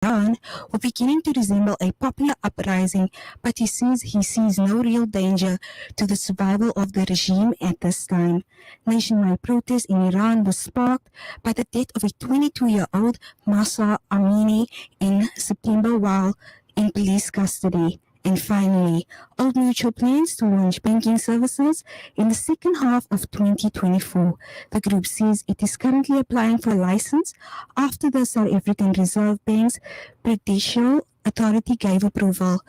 Iran were beginning to resemble a popular uprising, but he says he sees no real danger to the survival of the regime at this time. Nationwide protests in Iran were sparked by the death of a 22-year-old Mahsa Amini in September while in police custody. And finally, Old Mutual plans to launch banking services in the second half of 2024. The group says it is currently applying for a license after the South African Reserve Bank's Prudential Authority gave approval.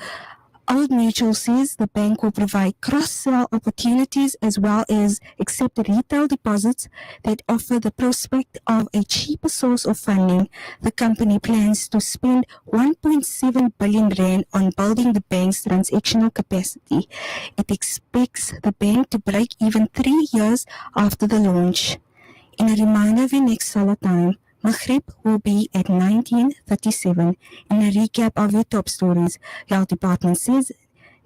Old Mutual says the bank will provide cross-sell opportunities as well as accept retail deposits that offer the prospect of a cheaper source of funding. The company plans to spend 1.7 billion rand on building the bank's transactional capacity. It expects the bank to break even 3 years after the launch. In a reminder of your next Salah time, Maghrib will be at 19:37. In a recap of your top stories, Health Department says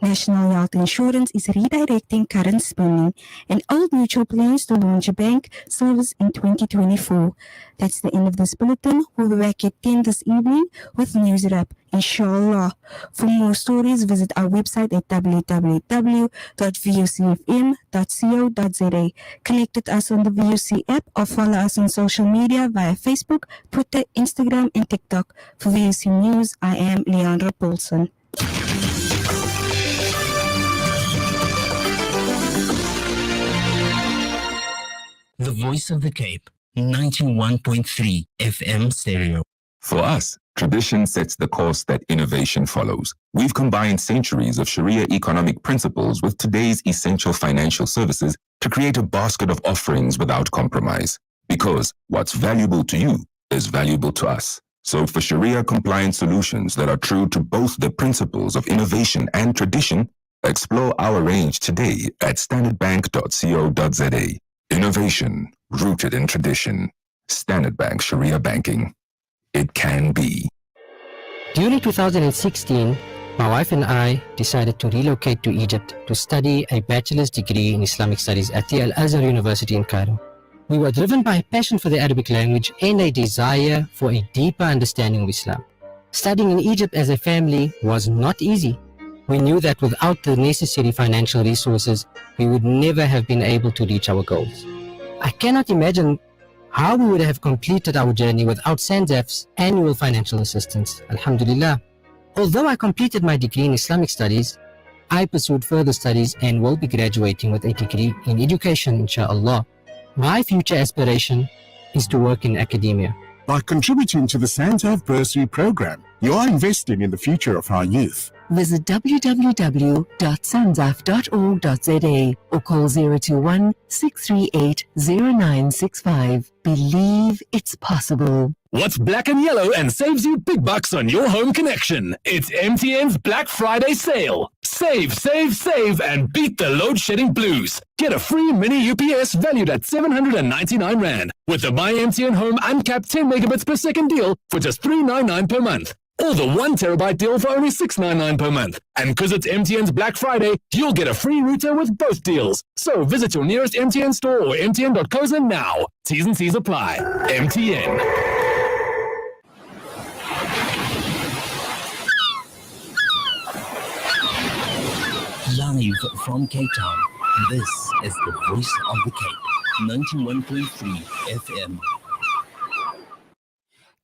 National Health Insurance is redirecting current spending, and Old Mutual plans to launch a bank service in 2024. That's the end of this bulletin. We'll be back at 10 this evening with News Wrap, inshallah. For more stories, visit our website at www.vocfm.co.za. Connect with us on the VOC app or follow us on social media via Facebook, Twitter, Instagram, and TikTok. For VOC News, I am Leandra Paulson. The Voice of the Cape, 91.3 FM stereo. For us, tradition sets the course that innovation follows. We've combined centuries of Sharia economic principles with today's essential financial services to create a basket of offerings without compromise. Because what's valuable to you is valuable to us. So for Sharia compliant solutions that are true to both the principles of innovation and tradition, explore our range today at standardbank.co.za. Innovation rooted in tradition. Standard Bank Sharia Banking. It can be. During 2016, my wife and I decided to relocate to Egypt to study a bachelor's degree in Islamic studies at the Al-Azhar University in Cairo. We were driven by a passion for the Arabic language and a desire for a deeper understanding of Islam. Studying in Egypt as a family was not easy. We knew that without the necessary financial resources, we would never have been able to reach our goals. I cannot imagine how we would have completed our journey without SANZAF's annual financial assistance. Alhamdulillah. Although I completed my degree in Islamic studies, I pursued further studies and will be graduating with a degree in education, inshallah. My future aspiration is to work in academia. By contributing to the SANZAF bursary program, you are investing in the future of our youth. Visit www.sanzaf.org.za or call 021 638 0965. Believe it's possible. What's black and yellow and saves you big bucks on your home connection? It's MTN's Black Friday sale. Save, save, save, and beat the load shedding blues. Get a free mini UPS valued at 799 Rand with the My MTN Home uncapped 10 megabits per second deal for just 399 per month. Or the 1 terabyte deal for only 699 per month. And because it's MTN's Black Friday, you'll get a free router with both deals. So visit your nearest MTN store or mtn.co.za now. T's and C's apply. MTN. Live from Cape Town, this is the Voice of the Cape, 91.3 FM.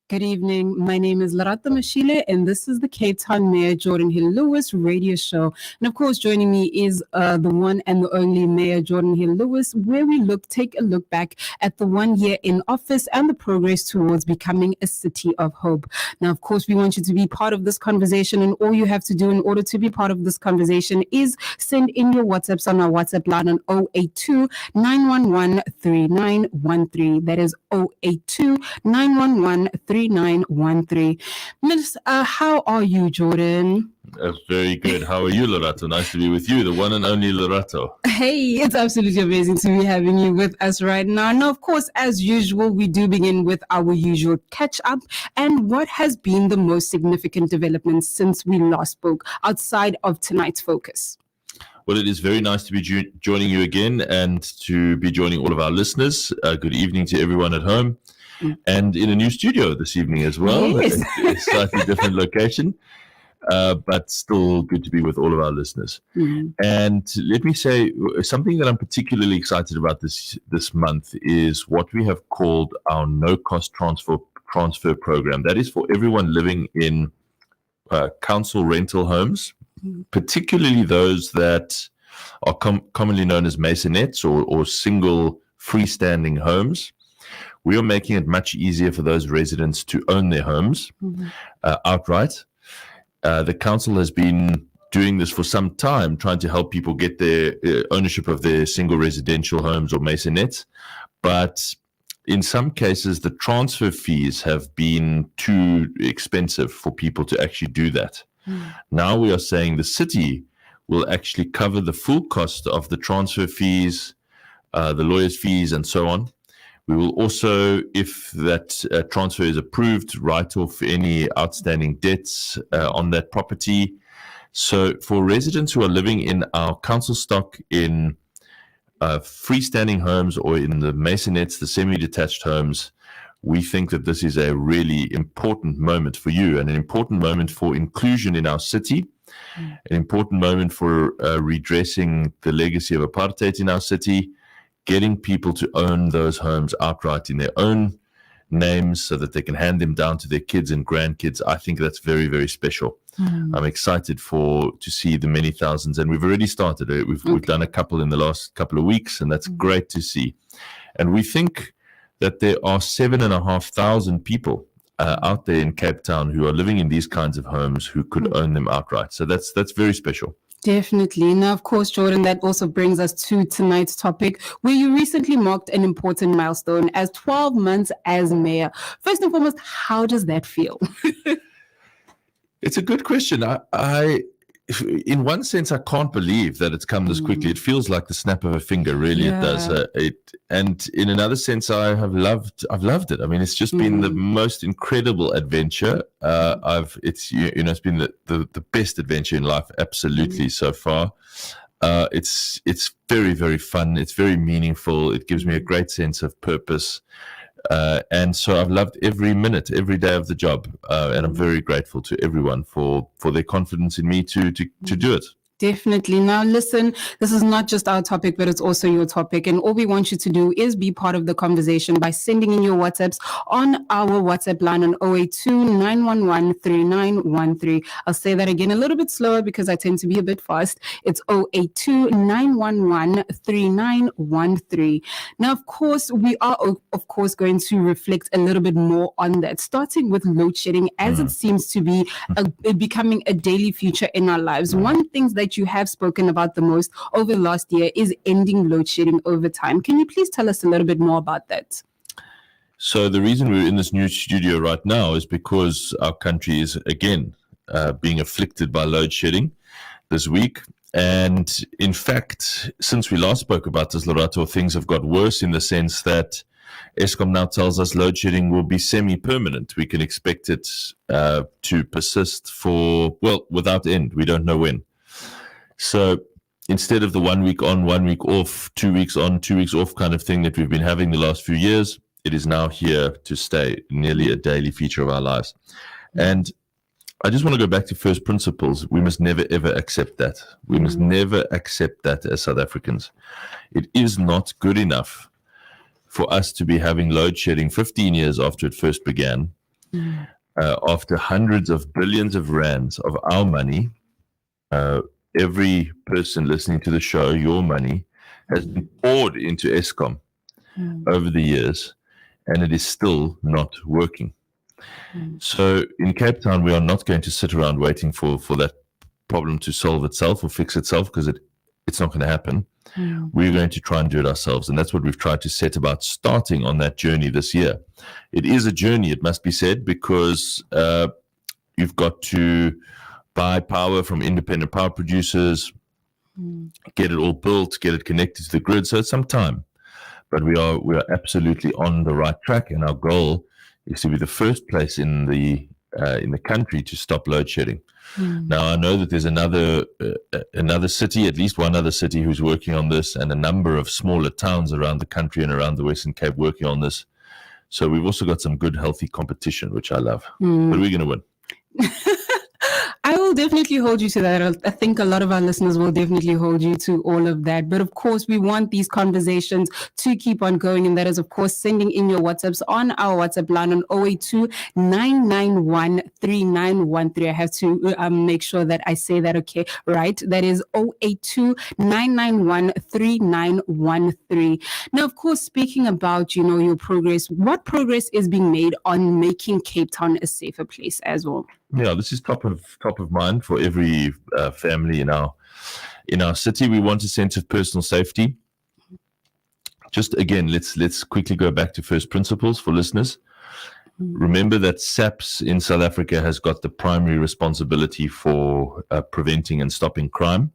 Good evening. My name is Lerato Mashile, and this is the Cape Town Mayor Geordin Hill-Lewis radio show. And of course, joining me is the one and the only Mayor Geordin Hill-Lewis, where we take a look back at the 1 year in office and the progress towards becoming a city of hope. Now, of course, we want you to be part of this conversation, and all you have to do in order to be part of this conversation is send in your WhatsApps on our WhatsApp line on 082 911 3913. That is 082 911 3913. Miss, how are you, Geordin? Very good. How are you, Lerato? Nice to be with you, the one and only Lerato. Hey, it's absolutely amazing to be having you with us right now. Now, of course, as usual, we do begin with our usual catch-up. And what has been the most significant development since we last spoke outside of tonight's focus? Well, it is very nice to be joining you again and to be joining all of our listeners. Good evening to everyone at home. and in a new studio this evening as well. Yes. A slightly different location, but still good to be with all of our listeners. And let me say, something that I'm particularly excited about this month is what we have called our no-cost transfer program. That is for everyone living in council rental homes, particularly those that are commonly known as maisonettes or single freestanding homes. We are making it much easier for those residents to own their homes outright. The council has been doing this for some time, trying to help people get their ownership of their single residential homes or maisonettes. But in some cases, the transfer fees have been too expensive for people to actually do that. Now we are saying the city will actually cover the full cost of the transfer fees, the lawyer's fees, and so on. We will also, if that transfer is approved, write off any outstanding debts on that property. So for residents who are living in our council stock in freestanding homes or in the maisonettes, the semi-detached homes, we think that this is a really important moment for you and an important moment for inclusion in our city, an important moment for redressing the legacy of apartheid in our city, getting people to own those homes outright in their own names so that they can hand them down to their kids and grandkids. I think that's very, very special. I'm excited to see the many thousands, and we've already started it. We've done a couple in the last couple of weeks, and that's great to see. And we think that there are 7,500 people out there in Cape Town who are living in these kinds of homes who could own them outright. So that's very special. Definitely. Now, of course, Geordin, that also brings us to tonight's topic, where you recently marked an important milestone as 12 months as mayor. First and foremost, how does that feel? It's a good question. I in one sense, I can't believe that it's come this quickly. It feels like the snap of a finger, really. It does. And in another sense, I've loved it. I mean, it's just been the most incredible adventure. It's been the best adventure in life, absolutely, so far. It's very, very fun. It's very meaningful. It gives me a great sense of purpose. And so I've loved every minute, every day of the job. And I'm very grateful to everyone for their confidence in me to do it. Definitely. Now, listen, this is not just our topic, but it's also your topic. And all we want you to do is be part of the conversation by sending in your WhatsApps on our WhatsApp line on 082-911-3913. I'll say that again a little bit slower because I tend to be a bit fast. It's 082-911-3913. Now, of course, we are, going to reflect a little bit more on that, starting with load shedding, as it seems to be becoming a daily feature in our lives. One thing that you have spoken about the most over the last year is ending load shedding over time. Can you please tell us a little bit more about that? So the reason we're in this new studio right now is because our country is again being afflicted by load shedding this week. And in fact, since we last spoke about this, Lorato, things have got worse in the sense that Eskom now tells us load shedding will be semi-permanent. We can expect it to persist without end. We don't know when. So instead of the 1 week on, 1 week off, 2 weeks on, 2 weeks off kind of thing that we've been having the last few years, it is now here to stay, nearly a daily feature of our lives. And I just want to go back to first principles. We must never, ever accept that. We must never accept that as South Africans. It is not good enough for us to be having load shedding 15 years after it first began, after hundreds of billions of rands of our money. Every person listening to the show, your money, has been poured into Eskom over the years, and it is still not working. So in Cape Town, we are not going to sit around waiting for that problem to solve itself or fix itself, because it's not going to happen. We're going to try and do it ourselves, and that's what we've tried to set about starting on that journey this year. It is a journey, it must be said, because you've got to buy power from independent power producers, get it all built, get it connected to the grid. So it's some time, but we are absolutely on the right track, and our goal is to be the first place in the country to stop load shedding. Now, I know that there's another city, at least one other city, who's working on this, and a number of smaller towns around the country and around the Western Cape working on this. So we've also got some good, healthy competition, which I love. But we're going to win. I will definitely hold you to that. I think a lot of our listeners will definitely hold you to all of that. But of course, we want these conversations to keep on going. And that is, of course, sending in your WhatsApps on our WhatsApp line on 082 991 3913. I have to make sure that I say that okay, right? That is 082 991 3913. Now, of course, speaking about, your progress, what progress is being made on making Cape Town a safer place as well? Yeah, this is top of mind for every family in our city. We want a sense of personal safety. Just again, let's quickly go back to first principles for listeners. Remember that SAPS in South Africa has got the primary responsibility for preventing and stopping crime.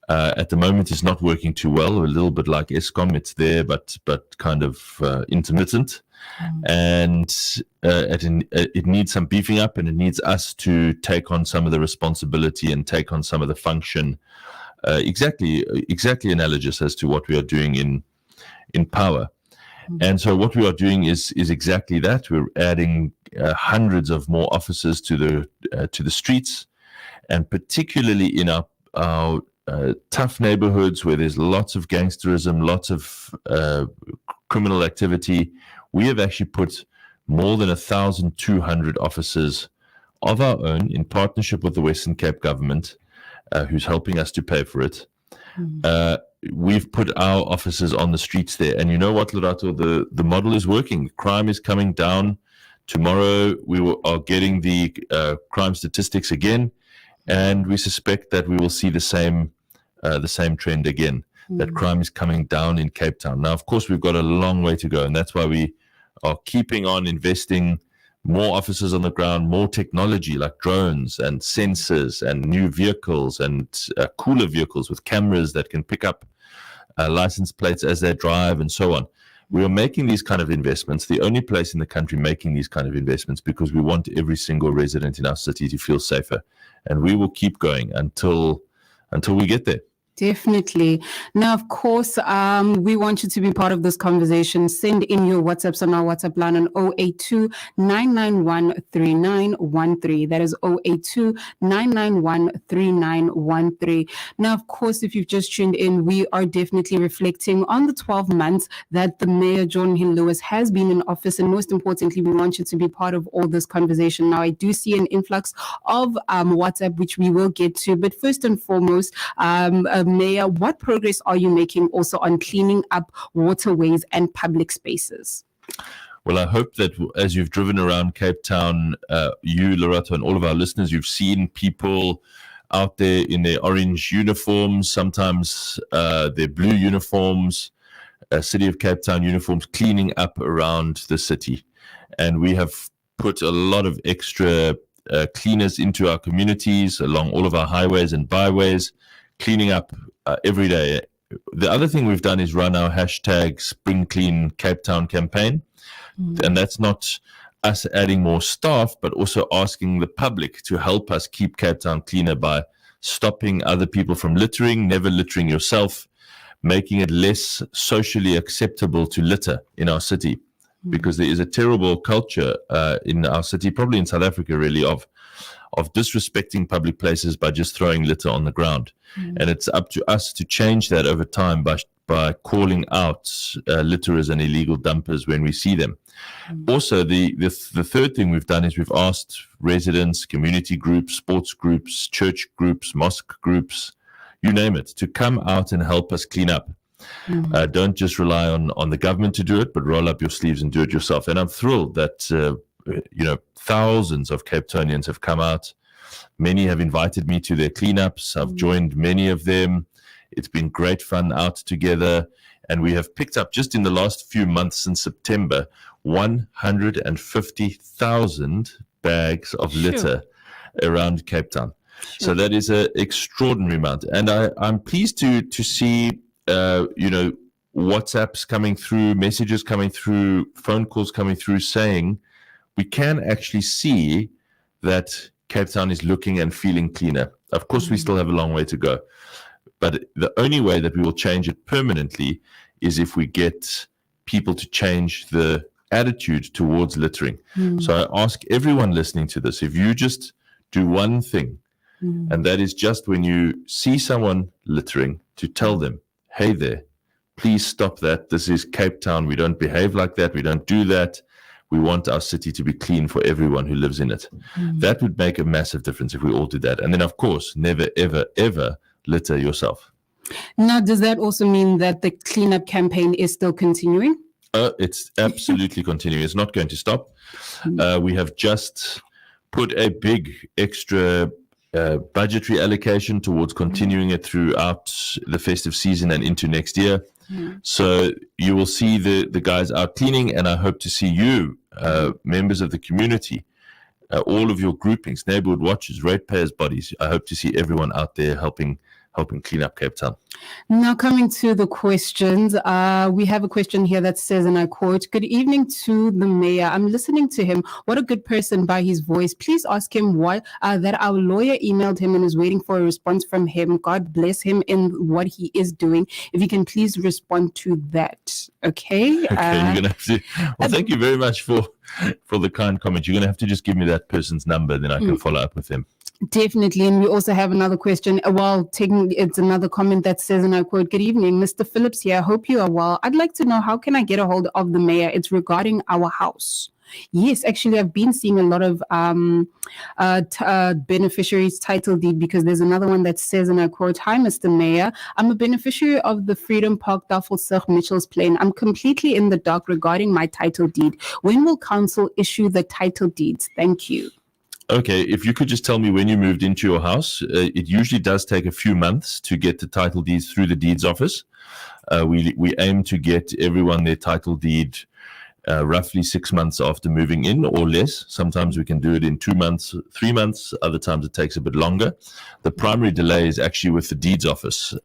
At the moment, it's not working too well. A little bit like ESCOM, it's there, but kind of intermittent. And it needs some beefing up, and it needs us to take on some of the responsibility and take on some of the function, exactly analogous as to what we are doing in power. And so what we are doing is exactly that. We're adding hundreds of more officers to the streets, and particularly in our tough neighborhoods where there's lots of gangsterism, lots of criminal activity. We have actually put more than 1,200 officers of our own in partnership with the Western Cape government, who's helping us to pay for it. We've put our officers on the streets there. And you know what, Lorato, the model is working. Crime is coming down. Tomorrow are getting the crime statistics again, and we suspect that we will see the same trend again. That crime is coming down in Cape Town. Now, of course, we've got a long way to go, and that's why we are keeping on investing more officers on the ground, more technology like drones and sensors and new vehicles and cooler vehicles with cameras that can pick up license plates as they drive and so on. We are making these kind of investments, the only place in the country making these kind of investments, because we want every single resident in our city to feel safer. And we will keep going until we get there. Definitely. Now, of course, we want you to be part of this conversation. Send in your WhatsApps on our WhatsApp line on 082 991 3913. That is 082 991 3913. Now, of course, if you've just tuned in, we are definitely reflecting on the 12 months that the Mayor, Geordin Hill-Lewis, has been in office. And most importantly, we want you to be part of all this conversation. Now, I do see an influx of WhatsApp, which we will get to. But first and foremost, Mayor, what progress are you making also on cleaning up waterways and public spaces? Well, I hope that as you've driven around Cape Town, you, Lorato, and all of our listeners, you've seen people out there in their orange uniforms, sometimes their blue uniforms, City of Cape Town uniforms, cleaning up around the city. And we have put a lot of extra cleaners into our communities along all of our highways and byways, cleaning up every day. The other thing we've done is run our hashtag Spring Clean Cape Town campaign. And that's not us adding more staff, but also asking the public to help us keep Cape Town cleaner by stopping other people from littering, never littering yourself, making it less socially acceptable to litter in our city. Because there is a terrible culture in our city, probably in South Africa really, of disrespecting public places by just throwing litter on the ground. And it's up to us to change that over time by calling out litterers and illegal dumpers when we see them. Also, the third thing we've done is we've asked residents, community groups, sports groups, church groups, mosque groups, you name it, to come out and help us clean up. Don't just rely on the government to do it, but roll up your sleeves and do it yourself. And I'm thrilled that thousands of Cape Townians have come out. Many have invited me to their cleanups. I've joined many of them. It's been great fun out together. And we have picked up, just in the last few months since September, 150,000 bags of litter around Cape Town. So that is an extraordinary amount. And I'm pleased to see, WhatsApps coming through, messages coming through, phone calls coming through saying we can actually see that Cape Town is looking and feeling cleaner. Of course, we still have a long way to go. But the only way that we will change it permanently is if we get people to change the attitude towards littering. So I ask everyone listening to this, if you just do one thing, and that is just when you see someone littering, to tell them, hey there, please stop that. This is Cape Town. We don't behave like that. We don't do that. We want our city to be clean for everyone who lives in it. That would make a massive difference if we all did that. And then, of course, never, ever, ever litter yourself. Now, does that also mean that the cleanup campaign is still continuing? It's absolutely continuing. It's not going to stop. We have just put a big extra budgetary allocation towards continuing it throughout the festive season and into next year. So you will see the guys out cleaning, and I hope to see you, members of the community, all of your groupings, neighborhood watchers, ratepayers bodies. I hope to see everyone out there helping clean up Cape Town. Now, coming to the questions, we have a question here that says, and I quote, "Good evening to the mayor. I'm listening to him. What a good person by his voice. Please ask him why that our lawyer emailed him and is waiting for a response from him. God bless him in what he is doing. If you can please respond to that." Okay. Okay, you're gonna have to. Well, thank you very much for the kind comment. You're gonna have to just give me that person's number, then I can follow up with them. Definitely. And we also have another question. Well, it's another comment that says, and I quote, "Good evening, Mr. Phillips here. Hope you are well. I'd like to know, how can I get a hold of the mayor? It's regarding our house." Yes, actually, I've been seeing a lot of beneficiaries title deed, because there's another one that says, and I quote, "Hi, Mr. Mayor. I'm a beneficiary of the Freedom Park Duffelsig Mitchell's Plain. I'm completely in the dark regarding my title deed. When will council issue the title deeds? Thank you." Okay, if you could just tell me when you moved into your house. It usually does take a few months to get the title deeds through the deeds office. We aim to get everyone their title deed roughly 6 months after moving in or less. Sometimes we can do it in 2 months, 3 months. Other times it takes a bit longer. The primary delay is actually with the deeds office,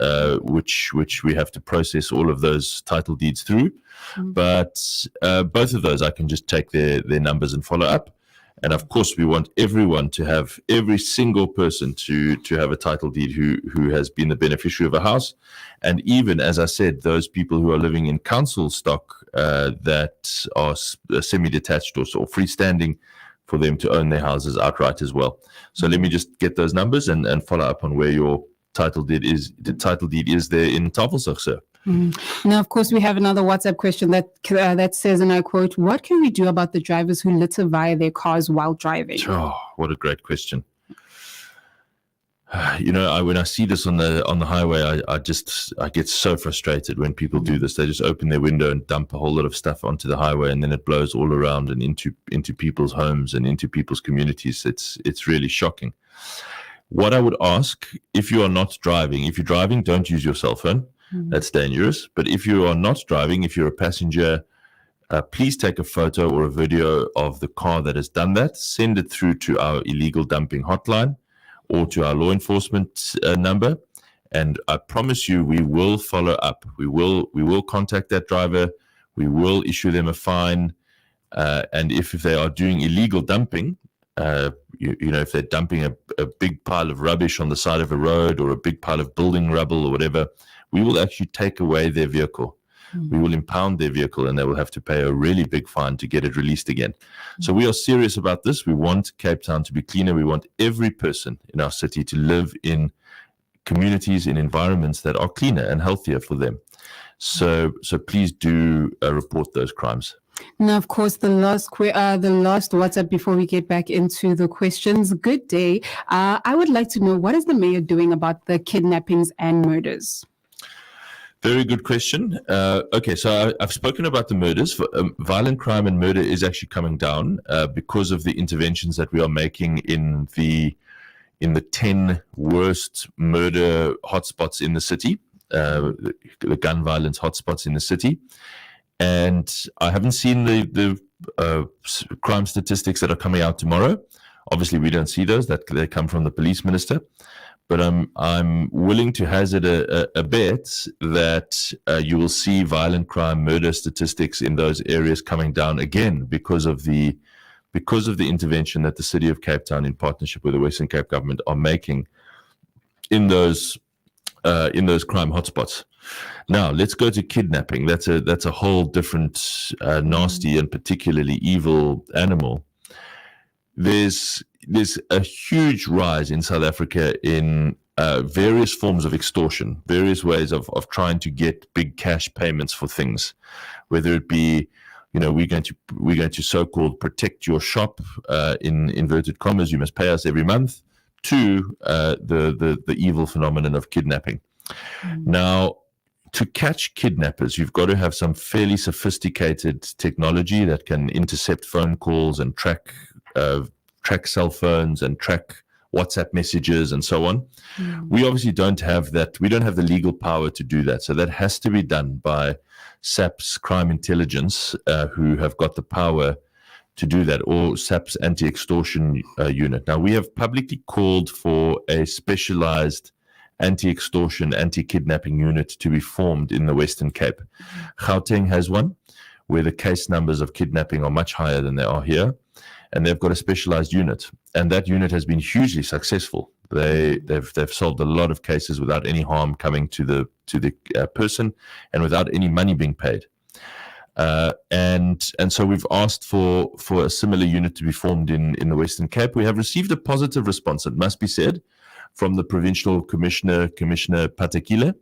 which we have to process all of those title deeds through. But both of those, I can just take their numbers and follow up. And of course, we want everyone to have, every single person to have a title deed who has been the beneficiary of a house. And even, as I said, those people who are living in council stock that are semi-detached or freestanding, for them to own their houses outright as well. So let me just get those numbers and follow up on where your title deed is. The title deed is there in Duffelsig, sir. Now, of course, we have another WhatsApp question that says, and I quote, "What can we do about the drivers who litter via their cars while driving?" Oh, what a great question. You know, when I see this on the highway, I get so frustrated when people do this. They just open their window and dump a whole lot of stuff onto the highway, and then it blows all around and into people's homes and into people's communities. It's really shocking. What I would ask, if you are not driving, if you're driving, don't use your cell phone. That's dangerous. But if you are not driving, if you're a passenger, please take a photo or a video of the car that has done that. Send it through to our illegal dumping hotline or to our law enforcement number. And I promise you, we will follow up. We will contact that driver. We will issue them a fine. And if they are doing illegal dumping, if they're dumping a big pile of rubbish on the side of a road or a big pile of building rubble or whatever, we will actually take away their vehicle. We will impound their vehicle, and they will have to pay a really big fine to get it released again. So we are serious about this. We want Cape Town to be cleaner. We want every person in our city to live in communities, in environments that are cleaner and healthier for them. So please do report those crimes. Now, of course, the last WhatsApp before we get back into the questions. Good day. I would like to know, what is the mayor doing about the kidnappings and murders? Very good question. Okay, so I've spoken about the murders. Violent crime and murder is actually coming down because of the interventions that we are making in the 10 worst murder hotspots in the city, the gun violence hotspots in the city. And I haven't seen the crime statistics that are coming out tomorrow. Obviously, we don't see those. That they come from the police minister. But I'm willing to hazard a bet that you will see violent crime, murder statistics in those areas coming down again because of the intervention that the City of Cape Town, in partnership with the Western Cape government, are making in those in those crime hotspots. Now let's go to kidnapping. That's a whole different nasty and particularly evil animal. There's a huge rise in South Africa in various forms of extortion, various ways of trying to get big cash payments for things, whether it be, we're going to so-called protect your shop, in inverted commas, you must pay us every month, to the evil phenomenon of kidnapping. Now, to catch kidnappers, you've got to have some fairly sophisticated technology that can intercept phone calls and track cell phones and track WhatsApp messages and so on. We obviously don't have that. We don't have the legal power to do that. So that has to be done by SAP's crime intelligence, who have got the power to do that, or SAP's anti-extortion unit. Now, we have publicly called for a specialized anti-extortion, anti-kidnapping unit to be formed in the Western Cape. Gauteng has one, where the case numbers of kidnapping are much higher than they are here, and they've got a specialized unit, and that unit has been hugely successful. They've solved a lot of cases without any harm coming to the person, and without any money being paid. And so we've asked for a similar unit to be formed in the Western Cape. We have received a positive response, it must be said, from the provincial commissioner, Commissioner Patekile,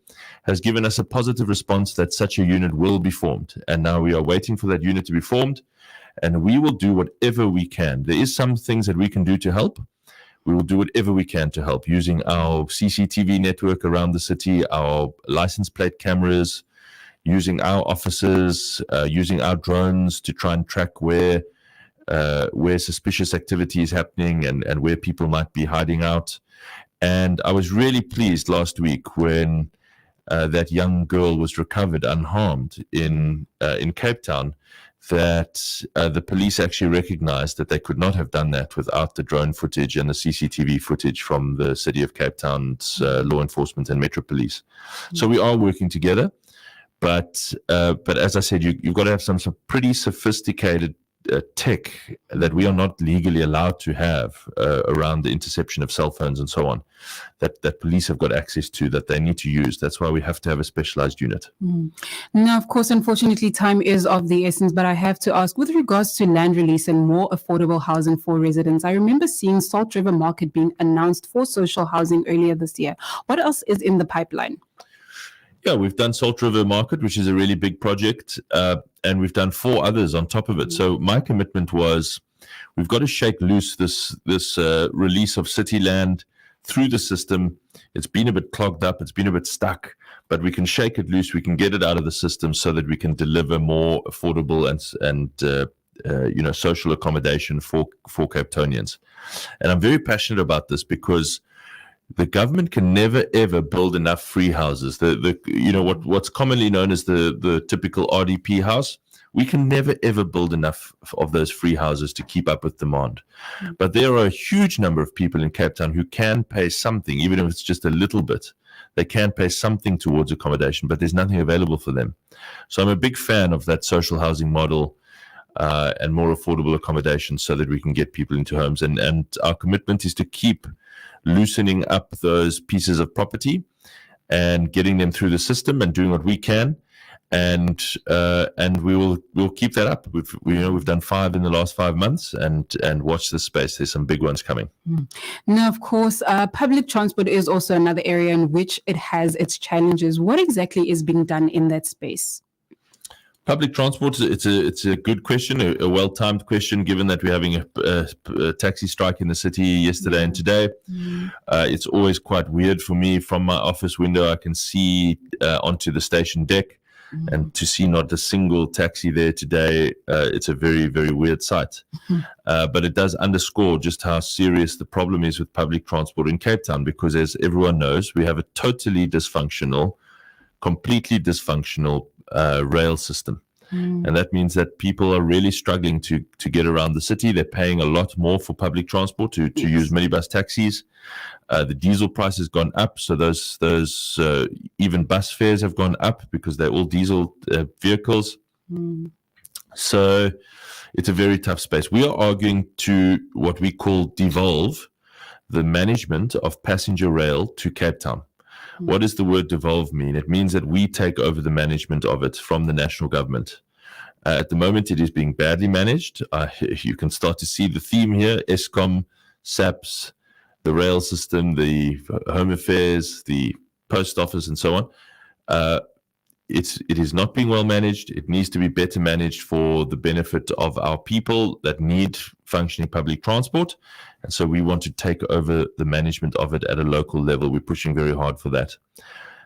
has given us a positive response that such a unit will be formed. And now we are waiting for that unit to be formed, and we will do whatever we can. There is some things that we can do to help. We will do whatever we can to help, using our CCTV network around the city, our license plate cameras, using our officers, using our drones to try and track where suspicious activity is happening and where people might be hiding out. And I was really pleased last week when that young girl was recovered unharmed in Cape Town, that the police actually recognized that they could not have done that without the drone footage and the CCTV footage from the City of Cape Town's law enforcement and Metro Police. So we are working together, but as I said, you've got to have some pretty sophisticated tech that we are not legally allowed to have around the interception of cell phones and so on, that police have got access to, that they need to use. That's why we have to have a specialized unit. Now, of course, unfortunately, time is of the essence, but I have to ask, with regards to land release and more affordable housing for residents, I remember seeing Salt River Market being announced for social housing earlier this year. What else is in the pipeline? Yeah, we've done Salt River Market, which is a really big project, and we've done 4 others on top of it. So my commitment was, we've got to shake loose this release of city land through the system. It's been a bit clogged up, it's been a bit stuck, but we can shake it loose, we can get it out of the system so that we can deliver more affordable and social accommodation for Capetonians. And I'm very passionate about this because the government can never ever build enough free houses. What's commonly known as the typical RDP house, we can never ever build enough of those free houses to keep up with demand. But there are a huge number of people in Cape Town who can pay something, even if it's just a little bit. They can pay something towards accommodation, but there's nothing available for them. So I'm a big fan of that social housing model, and more affordable accommodation so that we can get people into homes. And our commitment is to keep loosening up those pieces of property and getting them through the system and doing what we can, and we'll keep that up. We've done 5 in the last 5 months, and watch this space. There's some big ones coming. Now, of course, public transport is also another area in which it has its challenges. What exactly is being done in that space? Public transport, it's a good question, a well-timed question, given that we're having a taxi strike in the city yesterday and today. It's always quite weird for me. From my office window, I can see onto the station deck, and to see not a single taxi there today, it's a very, very weird sight. But it does underscore just how serious the problem is with public transport in Cape Town, because as everyone knows, we have a completely dysfunctional rail system. And that means that people are really struggling to get around the city. They're paying a lot more for public transport to use minibus taxis. The diesel price has gone up, so those even bus fares have gone up because they're all diesel vehicles. So it's a very tough space. We are arguing to what we call devolve the management of passenger rail to Cape Town. What does the word devolve mean? It means that we take over the management of it from the national government. At the moment, it is being badly managed. You can start to see the theme here: Eskom, SAPS, the rail system, the home affairs, the post office, and so on. It is not being well managed. It needs to be better managed for the benefit of our people that need functioning public transport. And so we want to take over the management of it at a local level. We're pushing very hard for that.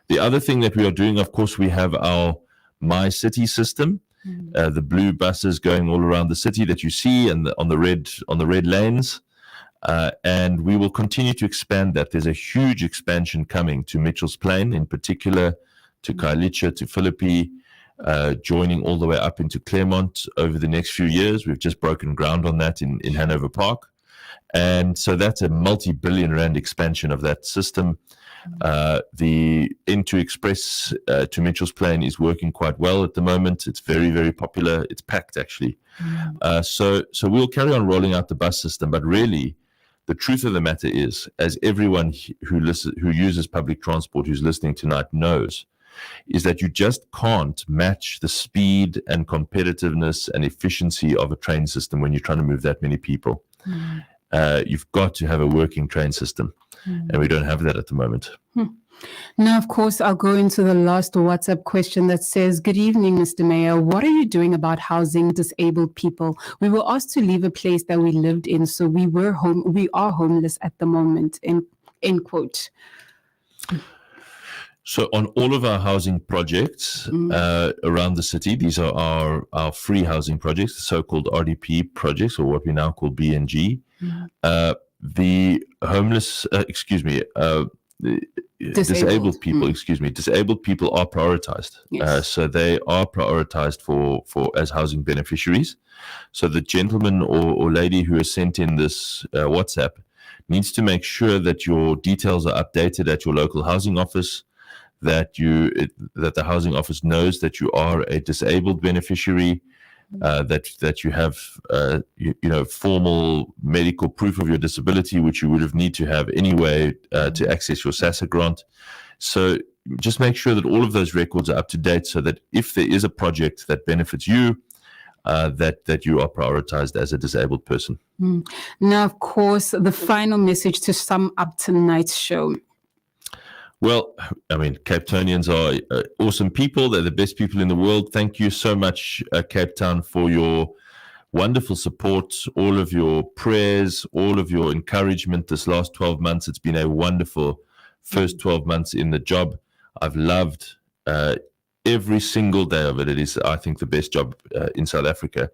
The other thing that we are doing, of course, we have our My City system, the blue buses going all around the city that you see, and on the red lanes. And we will continue to expand that. There's a huge expansion coming to Mitchell's Plain, in particular, to Khayelitsha, to Philippi, joining all the way up into Claremont over the next few years. We've just broken ground on that in Hanover Park. And so that's a multi-billion rand expansion of that system. The N2 Express to Mitchell's Plain is working quite well at the moment. It's very, very popular. It's packed, actually. So we'll carry on rolling out the bus system. But really, the truth of the matter is, as everyone who uses public transport who's listening tonight knows, is that you just can't match the speed and competitiveness and efficiency of a train system when you're trying to move that many people. You've got to have a working train system, and we don't have that at the moment. Now, of course, I'll go into the last WhatsApp question that says, "Good evening, Mr. Mayor. What are you doing about housing disabled people? We were asked to leave a place that we lived in, so we are homeless at the moment." End quote. So on all of our housing projects around the city, these are our free housing projects, the so-called RDP projects, or what we now call BNG. The homeless, disabled people, disabled people are prioritized. Yes. So they are prioritized for as housing beneficiaries. So the gentleman or lady who has sent in this WhatsApp needs to make sure that your details are updated at your local housing office, that the housing office knows that you are a disabled beneficiary, that you have formal medical proof of your disability, which you would have need to have anyway to access your SASSA grant. So just make sure that all of those records are up to date, so that if there is a project that benefits you, that you are prioritized as a disabled person. Now, of course, the final message to sum up tonight's show. Well, I mean, Cape Townians are awesome people. They're the best people in the world. Thank you so much, Cape Town, for your wonderful support, all of your prayers, all of your encouragement this last 12 months. It's been a wonderful first 12 months in the job. I've loved every single day of it. It is, I think, the best job in South Africa.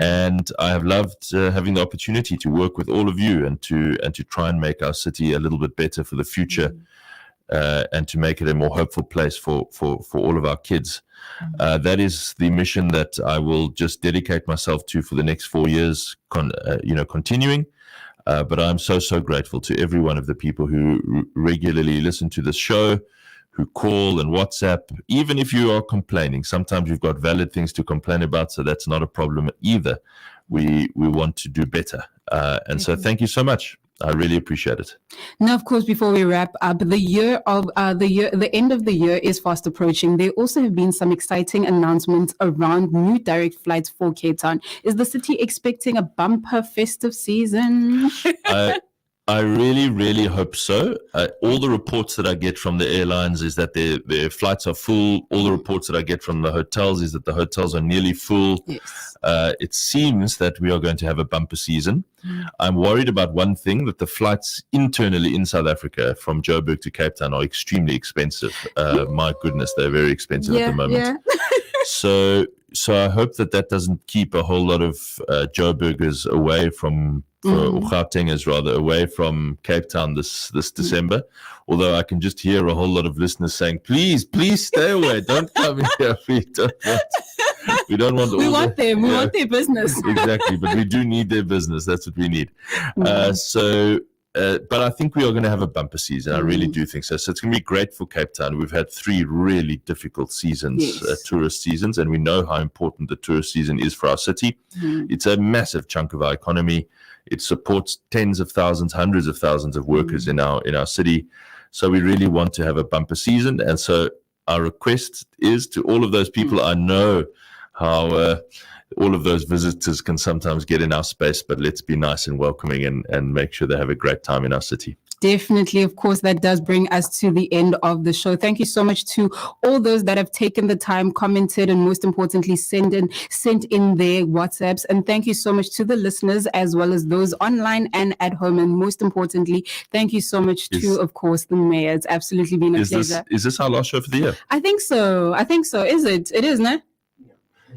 And I have loved having the opportunity to work with all of you and to try and make our city a little bit better for the future. And to make it a more hopeful place for all of our kids. That is the mission that I will just dedicate myself to for the next 4 years, continuing. But I'm so grateful to every one of the people who regularly listen to this show, who call and WhatsApp, even if you are complaining. Sometimes you've got valid things to complain about, so that's not a problem either. We want to do better. And so thank you so much. I really appreciate it. Now, of course, before we wrap up, the end of the year is fast approaching. There also have been some exciting announcements around new direct flights for Cape Town. Is the city expecting a bumper festive season? I really hope so. All the reports that I get from the airlines is that their flights are full. All the reports that I get from the hotels is that the hotels are nearly full. Yes. It seems that we are going to have a bumper season. I'm worried about one thing, that the flights internally in South Africa from Joburg to Cape Town are extremely expensive. My goodness, they're very expensive at the moment. Yeah. So I hope that doesn't keep a whole lot of Joburgers away from, or Gautengers rather, away from Cape Town this December. Although I can just hear a whole lot of listeners saying, please stay away. Don't come here. We want them. We want their business. Exactly. But we do need their business. That's what we need. But I think we are going to have a bumper season. I really do think so. So it's going to be great for Cape Town. We've had 3 really difficult seasons, tourist seasons, and we know how important the tourist season is for our city. It's a massive chunk of our economy. It supports tens of thousands, hundreds of thousands of workers in our city. So we really want to have a bumper season. And so our request is to all of those people. I know how all of those visitors can sometimes get in our space, but let's be nice and welcoming and make sure they have a great time in our city. Definitely. Of course, that does bring us to the end of the show. Thank you so much to all those that have taken the time, commented, and most importantly, sent in their WhatsApps. And thank you so much to the listeners as well as those online and at home. And most importantly, thank you so much to, of course, the mayor. It's absolutely been a pleasure. Is this our last show for the year? I think so. Is it? It is, no?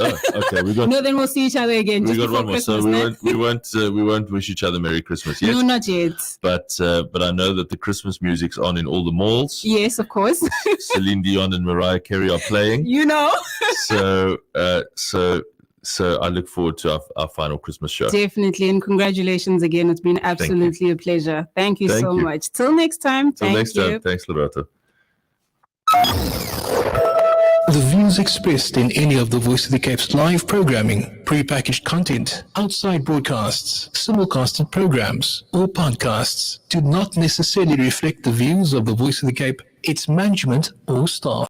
Oh, okay. No, then we'll see each other again. We just got one more, Christmas, so we won't wish each other Merry Christmas yet. No, not yet. But I know that the Christmas music's on in all the malls. Yes, of course. Celine Dion and Mariah Carey are playing. You know. So I look forward to our final Christmas show. Definitely, and congratulations again. It's been absolutely a pleasure. Thank you so much. Till next time. Thanks, Loretta. The views expressed in any of the Voice of the Cape's live programming, prepackaged content, outside broadcasts, simulcasted programs, or podcasts do not necessarily reflect the views of the Voice of the Cape, its management, or staff.